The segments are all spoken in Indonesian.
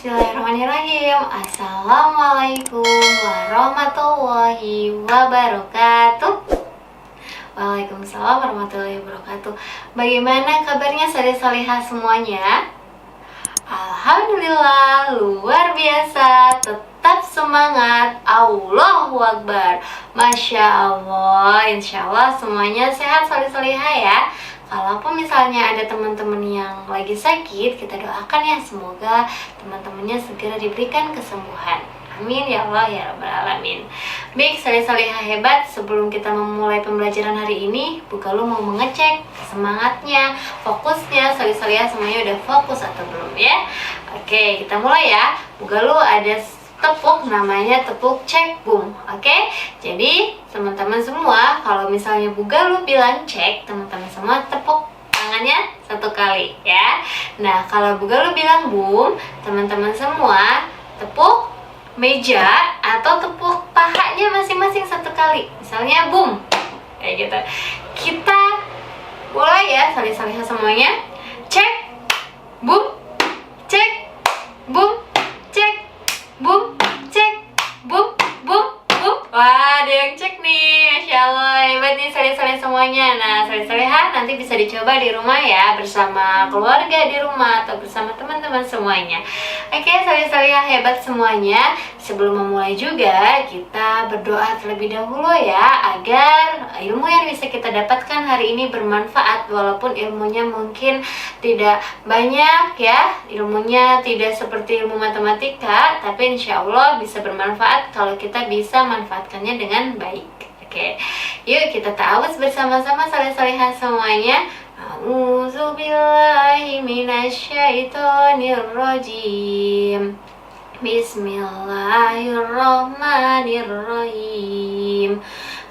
Bismillahirrahmanirrahim. Assalamualaikum warahmatullahi wabarakatuh. Waalaikumsalam warahmatullahi wabarakatuh. Bagaimana kabarnya saleh-salehah semuanya? Alhamdulillah, luar biasa. Tetap semangat. Allahu Akbar. Masya Allah. Insya Allah semuanya sehat saleh-salehah ya. Kalaupun misalnya ada teman-teman yang lagi sakit, kita doakan ya semoga teman-temannya segera diberikan kesembuhan. Amin ya Allah ya Rabbal Alamin. Baik saleh-salehah hebat, sebelum kita memulai pembelajaran hari ini, Bu Galuh mau mengecek semangatnya, fokusnya, saleh-salehah semuanya udah fokus atau belum ya. Oke, kita mulai ya. Bu Galuh ada tepuk, namanya tepuk cek bum. Oke, jadi teman-teman semua, kalau misalnya Bu Galuh bilang cek, teman-teman semua tepuk tangannya satu kali ya. Nah, kalau Bu Galuh bilang bum, teman-teman semua tepuk meja atau tepuk pahanya masing-masing satu kali. Misalnya bum, kayak gitu. Kita mulai ya saleh-salehah semuanya. Cek bum, cek bum, cek bum, cek bum, bum, bum. Wah, ada yang cek nih, Masya Allah, hebat nih saleh-saleh semuanya. Nah, saleh-salehah nanti bisa dicoba di rumah ya, bersama keluarga di rumah atau bersama teman-teman semuanya. Oke, saleh-salehah hebat semuanya. Sebelum memulai juga, kita berdoa terlebih dahulu ya, agar ilmu yang bisa kita dapatkan hari ini bermanfaat. Walaupun ilmunya mungkin tidak banyak ya, ilmunya tidak seperti ilmu matematika, tapi insya Allah bisa bermanfaat kalau kita bisa manfaatkannya dengan baik. Oke, yuk kita ta'awudz bersama-sama saleh-salehah semuanya. A'udzubillahi minasyaitonirrajim. Bismillahirrahmanirrahim.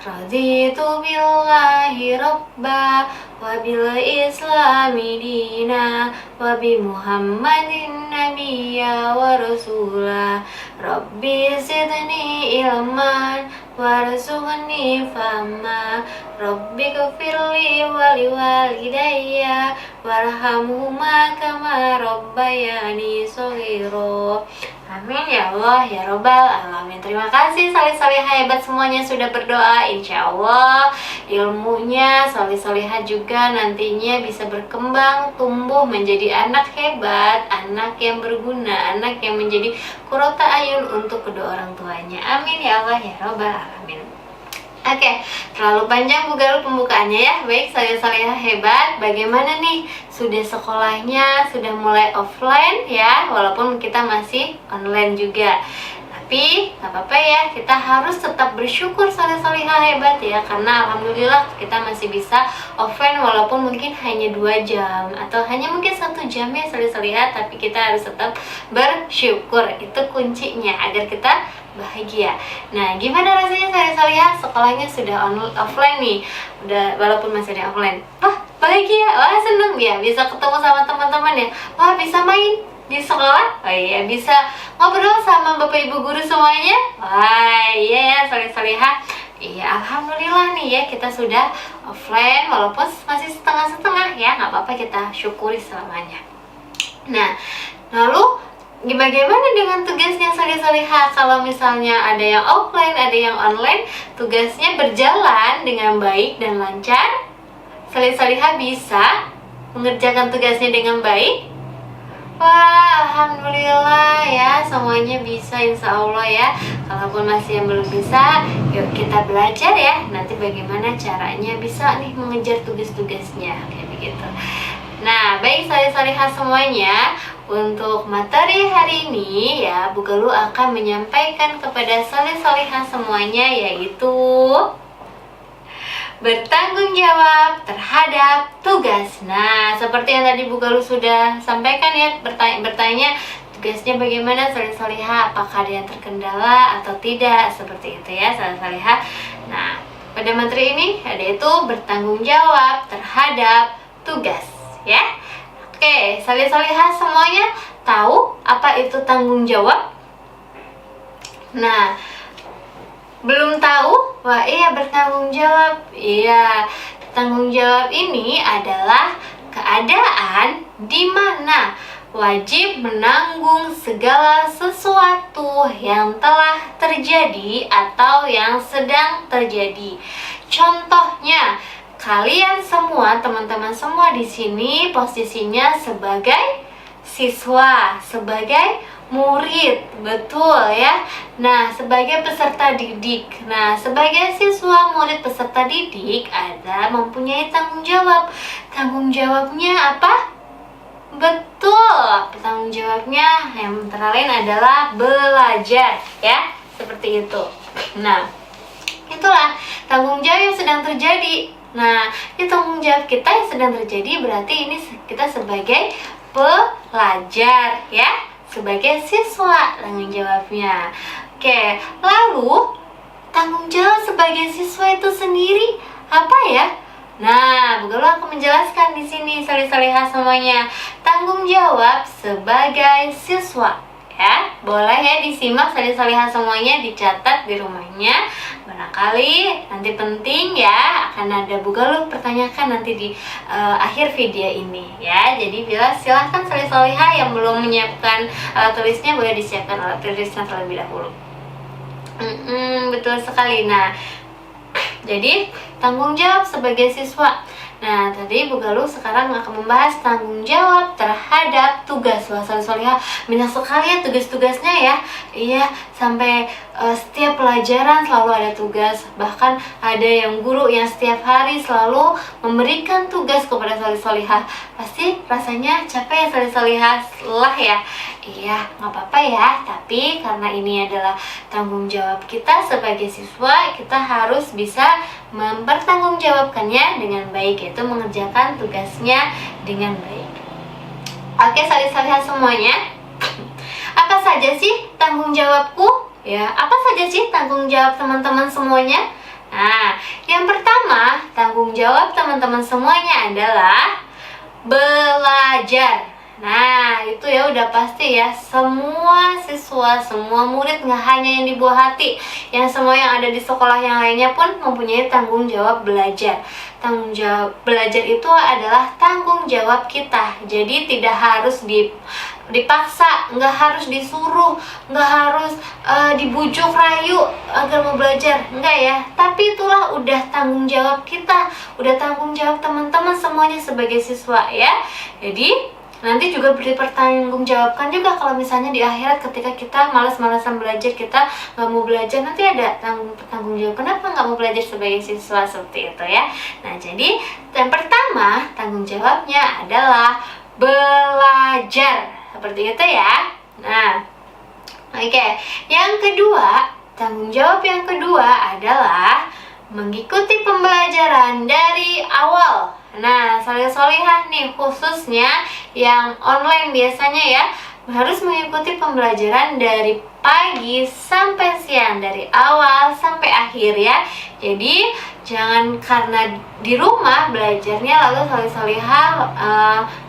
Raditu billahi rabba wa bil islami dina wa bi muhammadin nabiyya wa rasulah. Rabbi zidni ilman warzuqni fahma. Rabbi ghfirli wa liwalidayya warhamhuma kama rabbayani shaghira. Amin ya Allah ya Rabbal Alamin. Terima kasih saleh-salehah hebat semuanya sudah berdoa. Insya Allah ilmunya saleh-salehah juga nantinya bisa berkembang, tumbuh menjadi anak hebat, anak yang berguna, anak yang menjadi qurrata ayun untuk kedua orang tuanya. Amin ya Allah ya Rabbal Alamin. Oke, terlalu panjang Bu Galuh pembukaannya ya. Baik saleh-salehah hebat, bagaimana nih? Sudah sekolahnya, sudah mulai offline ya, walaupun kita masih online juga. Tapi nggak apa-apa ya, kita harus tetap bersyukur saleh-salehah hebat ya, karena alhamdulillah kita masih bisa offline walaupun mungkin hanya 2 jam atau hanya mungkin 1 jam ya saleh-salehah, tapi kita harus tetap bersyukur. Itu kuncinya agar kita bahagia. Nah, gimana rasanya saleh-salehah sekolahnya sudah offline nih, udah walaupun masih ada offline? Wah, bahagia, wah seneng ya, bisa ketemu sama teman-teman ya, wah bisa main di sekolah, oh iya bisa ngobrol sama bapak ibu guru semuanya, wah iya ya saleh-salehah. Iya, alhamdulillah nih ya, kita sudah offline walaupun masih setengah-setengah ya, nggak apa-apa, kita syukuri selamanya. Nah, lalu bagaimana dengan tugasnya saleh-salehah? Kalau misalnya ada yang offline, ada yang online, tugasnya berjalan dengan baik dan lancar, saleh-salehah bisa mengerjakan tugasnya dengan baik? Wah, alhamdulillah ya, semuanya bisa insya Allah ya. Kalaupun masih yang belum bisa, yuk kita belajar ya. Nanti bagaimana caranya bisa nih mengejar tugas-tugasnya, kayak begitu. Nah, baik saleh-salehah semuanya, untuk materi hari ini ya, Bu Galuh akan menyampaikan kepada saleh-salehah semuanya, yaitu bertanggung jawab terhadap tugas. Nah, seperti yang tadi Bu Galuh sudah sampaikan ya, bertanya tugasnya bagaimana saleh-salehah, apakah ada yang terkendala atau tidak, seperti itu ya saleh-salehah. Nah, pada materi ini yaitu bertanggung jawab terhadap tugas ya. Oke, saleh-salehah semuanya tahu apa itu tanggung jawab? Nah, belum tahu? Wah iya, bertanggung jawab. Iya, tanggung jawab ini adalah keadaan di mana wajib menanggung segala sesuatu yang telah terjadi atau yang sedang terjadi. Contohnya, kalian semua, teman-teman semua di sini posisinya sebagai siswa, sebagai murid, betul ya. Nah, sebagai peserta didik. Nah, sebagai siswa, murid, peserta didik ada mempunyai tanggung jawab. Tanggung jawabnya apa? Betul, tanggung jawabnya yang antara lain adalah belajar ya, seperti itu. Nah, itulah tanggung jawab yang sedang terjadi. Nah, ini tanggung jawab kita yang sedang terjadi, berarti ini kita sebagai pelajar ya, sebagai siswa tanggung jawabnya. Oke, lalu tanggung jawab sebagai siswa itu sendiri apa ya? Nah, Bu Galuh akan menjelaskan di sini salih-salihah semuanya. Tanggung jawab sebagai siswa ya. Boleh ya disimak salih-salihah semuanya, dicatat di rumahnya. Barangkali nanti penting ya, akan ada Bu Galuh pertanyakan nanti di akhir video ini ya. Jadi silahkan salih-salihah yang belum menyiapkan tulisnya boleh disiapkan alat tulisnya terlebih dahulu. Betul sekali. Nah, jadi tanggung jawab sebagai siswa. Nah, tadi Bu Galuh sekarang akan membahas tanggung jawab terhadap tugas. Wah, salih-salihah banyak sekali ya tugas-tugasnya ya. Iya, sampai setiap pelajaran selalu ada tugas. Bahkan ada yang guru yang setiap hari selalu memberikan tugas kepada salih-salihah. Pasti rasanya capek ya salih-salihah lah ya. Iya, nggak apa-apa ya. Tapi karena ini adalah tanggung jawab kita sebagai siswa, kita harus bisa mempertanggungjawabkannya dengan baik, yaitu mengerjakan tugasnya dengan baik. Oke, salih-salihah semuanya. Apa saja sih tanggung jawabku? Ya, apa saja sih tanggung jawab teman-teman semuanya? Nah, yang pertama, tanggung jawab teman-teman semuanya adalah belajar. Nah, itu ya udah pasti ya, semua siswa, semua murid, nggak hanya yang di buah hati, yang semua yang ada di sekolah yang lainnya pun mempunyai tanggung jawab belajar. Tanggung jawab belajar itu adalah tanggung jawab kita. Jadi tidak harus dipaksa, nggak harus disuruh, nggak harus dibujuk rayu agar mau belajar, enggak ya. Tapi itulah udah tanggung jawab kita, udah tanggung jawab teman-teman semuanya sebagai siswa ya. Jadi nanti juga dipertanggungjawabkan juga kalau misalnya di akhirat ketika kita malas-malasan belajar, kita nggak mau belajar, nanti ada tanggung jawab kenapa nggak mau belajar sebagai siswa, seperti itu ya. Nah, jadi yang pertama tanggung jawabnya adalah belajar, seperti itu ya. Nah, oke. Yang kedua, tanggung jawab yang kedua adalah mengikuti pembelajaran dari awal. Nah, salih-salihah nih khususnya yang online biasanya ya, harus mengikuti pembelajaran dari pagi sampai siang, dari awal sampai akhir ya. Jadi jangan karena di rumah belajarnya lalu salih-salihah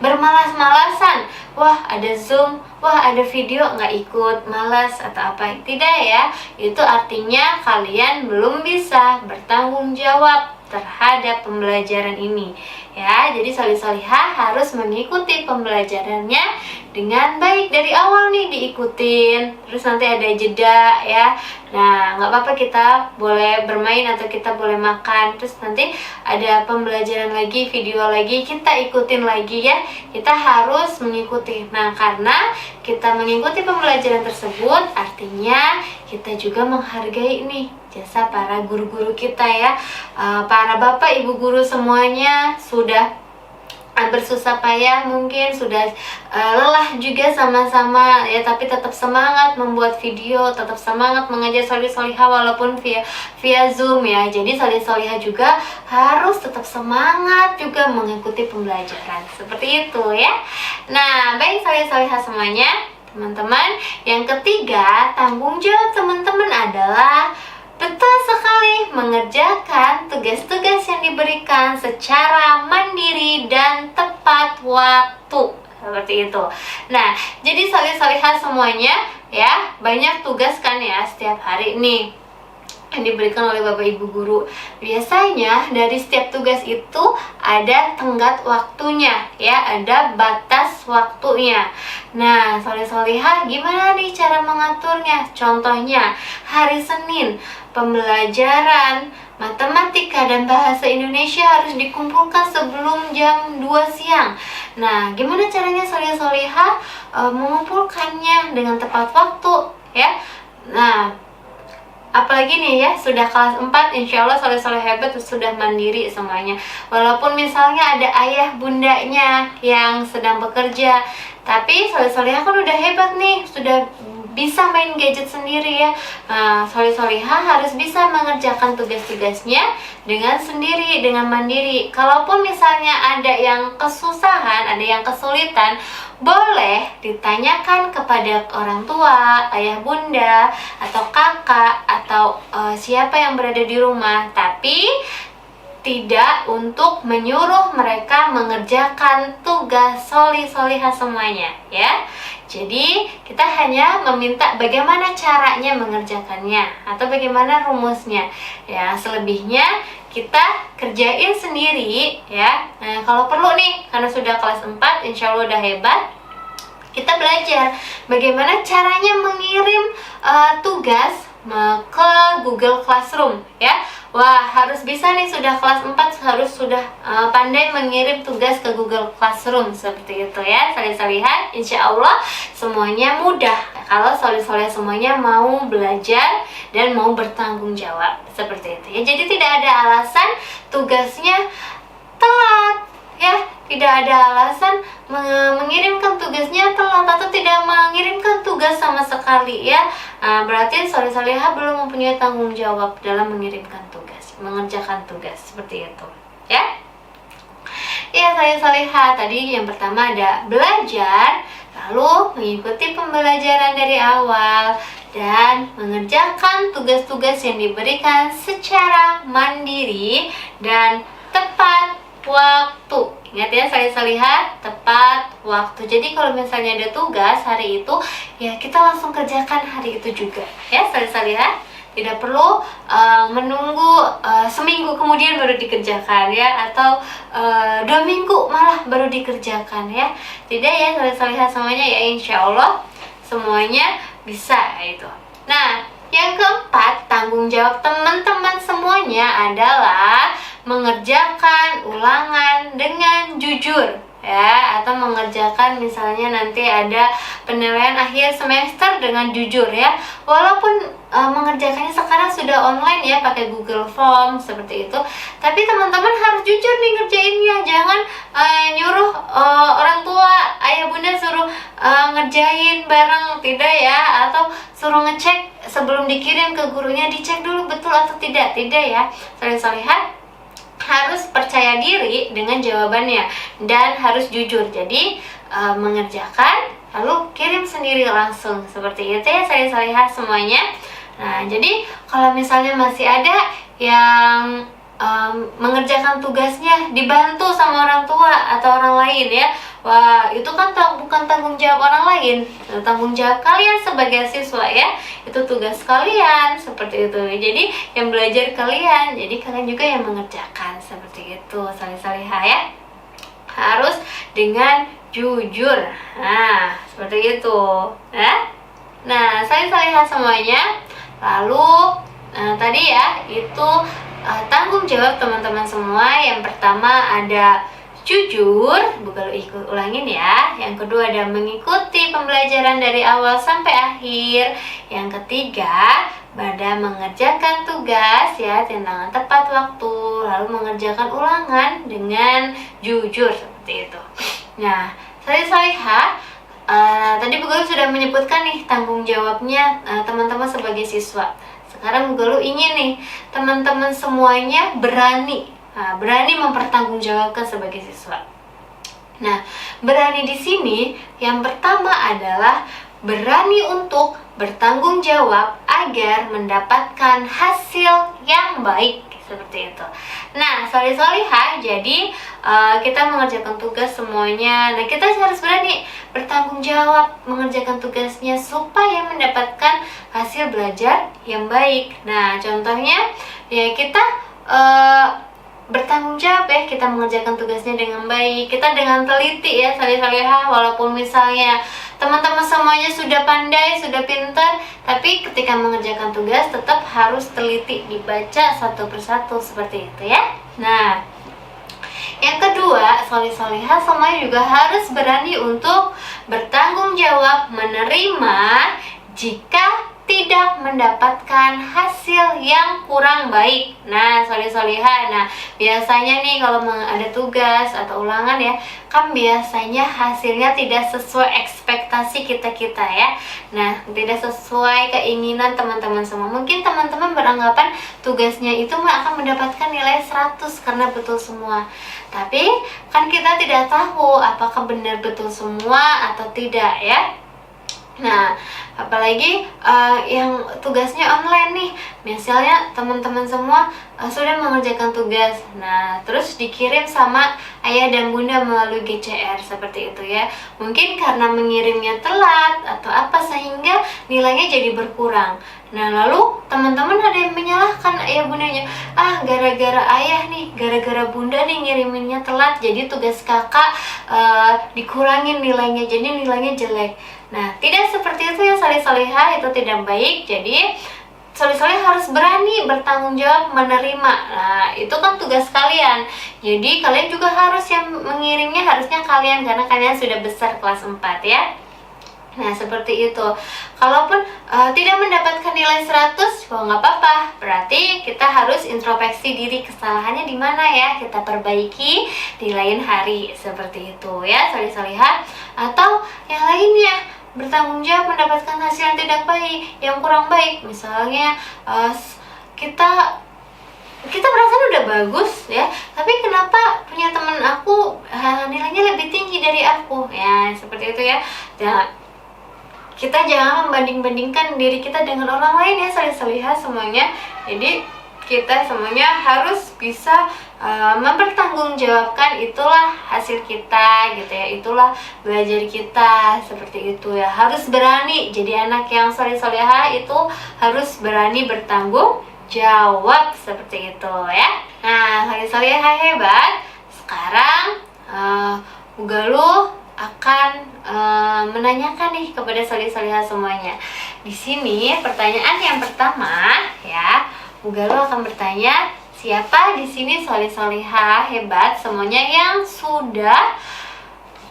bermalas-malasan. Wah, ada Zoom, wah ada video, nggak ikut, malas atau apa. Tidak ya, itu artinya kalian belum bisa bertanggung jawab terhadap pembelajaran ini ya. Jadi salih-salihah harus mengikuti pembelajarannya dengan baik dari awal nih, diikutin, terus nanti ada jeda ya. Nah, nggak apa-apa, kita boleh bermain atau kita boleh makan, terus nanti ada pembelajaran lagi, video lagi, kita ikutin lagi ya. Kita harus mengikuti. Nah, karena kita mengikuti pembelajaran tersebut, artinya kita juga menghargai nih jasa para guru-guru kita ya. Para bapak ibu guru semuanya sudah bersusah payah, mungkin sudah lelah juga sama-sama ya, tapi tetap semangat membuat video, tetap semangat mengajar salih-salihah walaupun via Zoom ya. Jadi salih-salihah juga harus tetap semangat juga mengikuti pembelajaran, seperti itu ya. Nah, baik salih-salihah semuanya teman-teman. Yang ketiga, tanggung jawab teman-teman adalah betul sekali mengerjakan tugas-tugas yang diberikan secara mandiri dan tepat waktu, seperti itu. Nah, jadi salih-salihah semuanya ya, banyak tugas kan ya setiap hari nih. yang diberikan oleh Bapak Ibu guru. Biasanya dari setiap tugas itu ada tenggat waktunya ya, ada batas waktunya. Nah, soleh-solehah gimana nih cara mengaturnya? Contohnya, hari Senin pembelajaran matematika dan bahasa Indonesia harus dikumpulkan sebelum jam 2 siang. Nah, gimana caranya soleh-solehah mengumpulkannya dengan tepat waktu ya? Nah, apalagi nih ya, sudah kelas 4, insya Allah soleh-soleh hebat, sudah mandiri semuanya. Walaupun misalnya ada ayah bundanya yang sedang bekerja, tapi soleh-solehah kan udah hebat nih, sudah bisa main gadget sendiri ya. Nah, soleh-solehah harus bisa mengerjakan tugas-tugasnya dengan sendiri, dengan mandiri. Kalaupun misalnya ada yang kesusahan, ada yang kesulitan, boleh ditanyakan kepada orang tua, ayah bunda, atau kakak, atau siapa yang berada di rumah. Tapi tidak untuk menyuruh mereka mengerjakan tugas solihah semuanya ya. Jadi kita hanya meminta bagaimana caranya mengerjakannya atau bagaimana rumusnya ya. Selebihnya kita kerjain sendiri ya. Nah, kalau perlu nih, karena sudah kelas 4, insya Allah udah hebat, kita belajar bagaimana caranya mengirim tugas ke Google Classroom ya. Wah, harus bisa nih, sudah kelas 4 harus sudah pandai mengirim tugas ke Google Classroom seperti itu ya. Soleh-solehah, insya Allah semuanya mudah kalau soleh-soleh semuanya mau belajar dan mau bertanggung jawab seperti itu ya. Jadi tidak ada alasan tugasnya telat ya, tidak ada alasan mengirimkan tugasnya telat atau tidak mengirimkan tugas sama sekali ya. Nah, berarti soleh-solehah belum mempunyai tanggung jawab dalam mengirimkan tugas, mengerjakan tugas seperti itu ya. Ya, soleh-solehah tadi yang pertama ada belajar, lalu mengikuti pembelajaran dari awal dan mengerjakan tugas-tugas yang diberikan secara mandiri dan tepat waktu. Ingat ya soleh-solehah, tepat waktu. Jadi kalau misalnya ada tugas hari itu, ya kita langsung kerjakan hari itu juga ya soleh-solehah. Tidak perlu menunggu seminggu kemudian baru dikerjakan ya, atau 2 minggu malah baru dikerjakan ya. Tidak ya soleh-solehah semuanya ya, insya Allah semuanya bisa itu. Nah, yang keempat, tanggung jawab teman-teman semuanya adalah mengerjakan ulangan dengan jujur ya, atau mengerjakan misalnya nanti ada penilaian akhir semester dengan jujur ya. Walaupun mengerjakannya sekarang sudah online ya, pakai Google Form seperti itu, tapi teman-teman harus jujur nih ngerjainnya. Jangan nyuruh orang tua, ayah bunda suruh ngerjain bareng, tidak ya, atau suruh ngecek sebelum dikirim ke gurunya, dicek dulu betul atau tidak ya. Soleh-solehah harus percaya diri dengan jawabannya dan harus jujur. Jadi mengerjakan lalu kirim sendiri langsung seperti itu ya soleh-solehah semuanya. Nah, jadi kalau misalnya masih ada yang mengerjakan tugasnya dibantu sama orang tua atau orang lain ya, wah itu kan bukan tanggung jawab orang lain, tanggung jawab kalian sebagai siswa ya. Itu tugas kalian seperti itu. Jadi yang belajar kalian, jadi kalian juga yang mengerjakan seperti itu soleh-solehah ya. Harus dengan jujur. Nah, seperti itu ya. Nah, soleh-solehah semuanya. Lalu tadi ya itu tanggung jawab teman-teman semua. Yang pertama ada jujur, ikut ulangin ya. Yang kedua ada mengikuti pembelajaran dari awal sampai akhir. Yang ketiga pada mengerjakan tugas ya dengan tepat waktu, lalu mengerjakan ulangan dengan jujur seperti itu. Nah, soleh-solehah tadi Bu Guru sudah menyebutkan nih tanggung jawabnya teman-teman sebagai siswa. Sekarang Bu Guru ingin nih teman-teman semuanya berani mempertanggungjawabkan sebagai siswa. Nah, berani di sini yang pertama adalah berani untuk bertanggung jawab agar mendapatkan hasil yang baik seperti itu. Nah, soleh-solehah, jadi kita mengerjakan tugas semuanya. Nah, kita harus berani bertanggung jawab mengerjakan tugasnya supaya mendapatkan hasil belajar yang baik. Nah, contohnya ya kita bertanggung jawab ya, kita mengerjakan tugasnya dengan baik, kita dengan teliti ya, salih-salihah. Walaupun misalnya teman-teman semuanya sudah pandai, sudah pintar, tapi ketika mengerjakan tugas tetap harus teliti, dibaca satu persatu seperti itu ya. Nah, yang kedua, salih-salihah semuanya juga harus berani untuk bertanggung jawab menerima jika tidak mendapatkan hasil yang kurang baik. Nah, salih-salihah. Nah, biasanya nih kalau ada tugas atau ulangan ya, kan biasanya hasilnya tidak sesuai ekspektasi kita ya. Nah, tidak sesuai keinginan teman-teman semua. Mungkin teman-teman beranggapan tugasnya itu akan mendapatkan nilai 100 karena betul semua. Tapi kan kita tidak tahu apakah benar betul semua atau tidak ya. Nah, apalagi yang tugasnya online nih, misalnya teman-teman semua sudah mengerjakan tugas, nah terus dikirim sama ayah dan bunda melalui GCR seperti itu ya. Mungkin karena mengirimnya telat atau apa sehingga nilainya jadi berkurang. Nah, lalu teman-teman ada yang menyalahkan ayah bundanya, gara-gara ayah nih, gara-gara bunda nih ngiriminnya telat, jadi tugas kakak dikurangin nilainya, jadi nilainya jelek. Nah, tidak seperti itu ya salih-salihah, itu tidak baik. Jadi salih-salih harus berani bertanggung jawab menerima. Nah, itu kan tugas kalian. Jadi kalian juga harus yang mengirimnya, harusnya kalian karena kalian sudah besar kelas 4 ya. Nah, seperti itu. Kalaupun tidak mendapatkan nilai 100, nggak apa-apa. Berarti kita harus introspeksi diri, kesalahannya di mana ya, kita perbaiki di lain hari. Seperti itu ya, salih-salihah. Atau yang lainnya, bertanggung jawab mendapatkan hasil yang tidak baik, yang kurang baik. Misalnya kita merasa udah bagus ya, tapi kenapa punya teman aku nilainya lebih tinggi dari aku ya, seperti itu ya. Nah, kita jangan membanding-bandingkan diri kita dengan orang lain ya, salih-salihah semuanya. Jadi kita semuanya harus bisa mempertanggungjawabkan, itulah hasil kita gitu ya, itulah belajar kita, seperti itu ya. Harus berani, jadi anak yang salih-salihah itu harus berani bertanggung jawab, seperti itu ya. Nah, salih-salihah hebat. Sekarang Ugaluh akan menanyakan nih kepada salih-salihah semuanya. Di sini pertanyaan yang pertama ya, Ugaluh akan bertanya, siapa di sini salih-salihah hebat semuanya yang sudah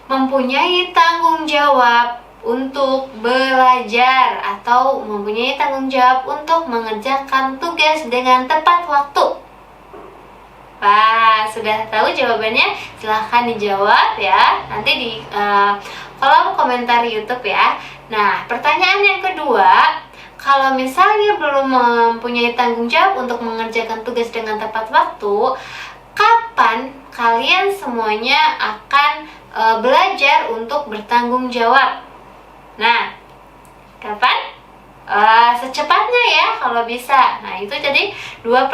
mempunyai tanggung jawab untuk belajar atau mempunyai tanggung jawab untuk mengerjakan tugas dengan tepat waktu? Wah, sudah tahu jawabannya? Silahkan dijawab ya, nanti di kolom komentar YouTube ya. Nah, pertanyaan yang kedua, kalau misalnya belum mempunyai tanggung jawab untuk mengerjakan tugas dengan tepat waktu, kapan kalian semuanya akan belajar untuk bertanggung jawab? Nah, kapan? Secepatnya ya kalau bisa. Nah, itu jadi dua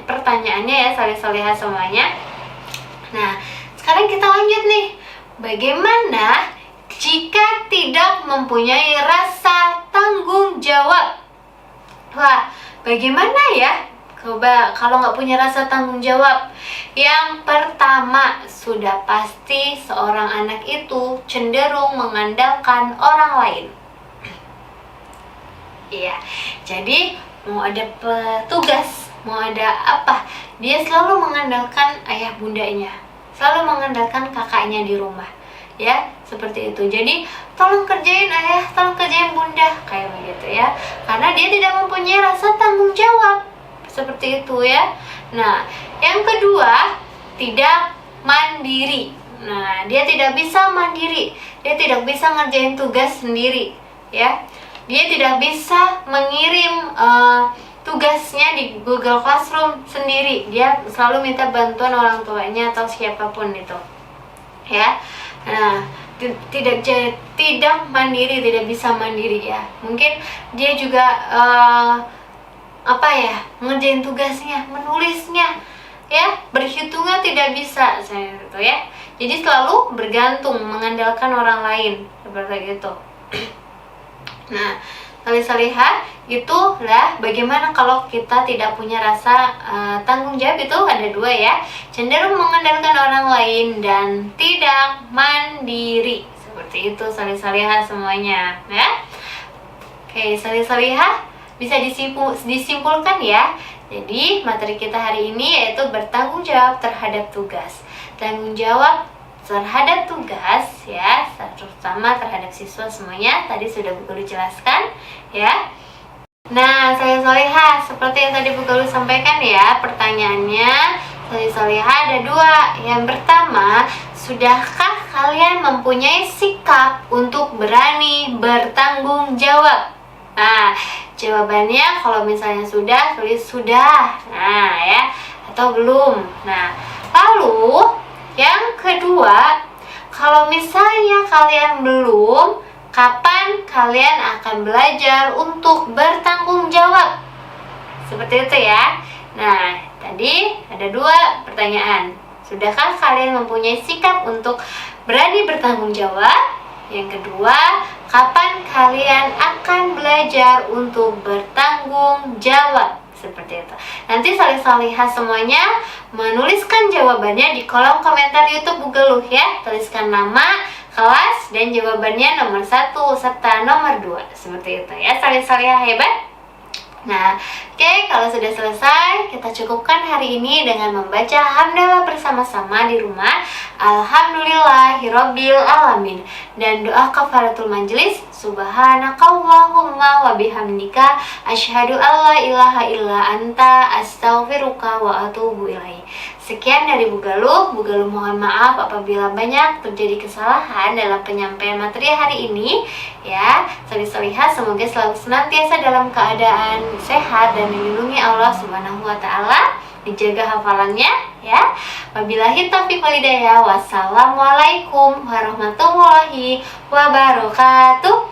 pertanyaannya ya, salih-salihah semuanya. Nah, sekarang kita lanjut nih. Bagaimana jika tidak mempunyai rasa tanggung jawab? Wah, bagaimana ya coba kalau nggak punya rasa tanggung jawab? Yang pertama, sudah pasti seorang anak itu cenderung mengandalkan orang lain. Iya, jadi mau ada petugas, mau ada apa, dia selalu mengandalkan ayah bundanya, selalu mengandalkan kakaknya di rumah. Ya, seperti itu. Jadi tolong kerjain ayah, tolong kerjain bunda, kayak begitu ya. Karena dia tidak mempunyai rasa tanggung jawab, seperti itu ya. Nah, yang kedua, tidak mandiri. Nah, dia tidak bisa mandiri, dia tidak bisa ngerjain tugas sendiri ya. Dia tidak bisa mengirim tugasnya di Google Classroom sendiri. Dia selalu minta bantuan orang tuanya atau siapapun itu ya. Nah, tidak mandiri, tidak bisa mandiri ya. Mungkin dia juga ngerjain tugasnya, menulisnya ya, berhitungnya tidak bisa saya itu ya. Jadi selalu bergantung, mengandalkan orang lain seperti itu. Nah, salih-salihah itulah bagaimana kalau kita tidak punya rasa tanggung jawab. Itu ada dua ya, cenderung mengandalkan orang lain dan tidak mandiri. Seperti itu salih-salihah semuanya ya. Oke, salih-salihah bisa disimpulkan ya. Jadi materi kita hari ini yaitu bertanggung jawab terhadap tugas. Tanggung jawab terhadap tugas ya, terutama terhadap siswa semuanya tadi sudah Bu Guru jelaskan ya. Nah, salih-salihah seperti yang tadi Bu Guru sampaikan ya, pertanyaannya salih-salihah ada dua. Yang pertama, sudahkah kalian mempunyai sikap untuk berani bertanggung jawab? Nah, jawabannya kalau misalnya sudah, tulis sudah. Nah, ya, atau belum. Nah, lalu yang kedua, kalau misalnya kalian belum, kapan kalian akan belajar untuk bertanggung jawab? Seperti itu ya. Nah, tadi ada dua pertanyaan. Sudahkah kalian mempunyai sikap untuk berani bertanggung jawab? Yang kedua, kapan kalian akan belajar untuk bertanggung jawab? Seperti itu. Nanti salih-salihah semuanya menuliskan jawabannya di kolom komentar YouTube Bu Geluh ya. Tuliskan nama, kelas, dan jawabannya nomor 1 serta nomor 2. Seperti itu ya, salih-salihah hebat. Nah, oke, kalau sudah selesai, kita cukupkan hari ini dengan membaca hamdalah bersama-sama di rumah. Alhamdulillahirabbil alamin. Dan doa kafaratul majelis, subhanakallahumma wa bihamdika asyhadu alla ilaha illa anta astaghfiruka wa atubu ilaik. Sekian dari Bu Geluh. Bu Geluh mohon maaf apabila banyak terjadi kesalahan dalam penyampaian materi hari ini ya. Salih-salihah semoga selalu senantiasa dalam keadaan sehat dan dilindungi Allah Subhanahu wa taala, dijaga hafalannya ya. Wabillahi taufiq wal hidayah. Wassalamualaikum warahmatullahi wabarakatuh.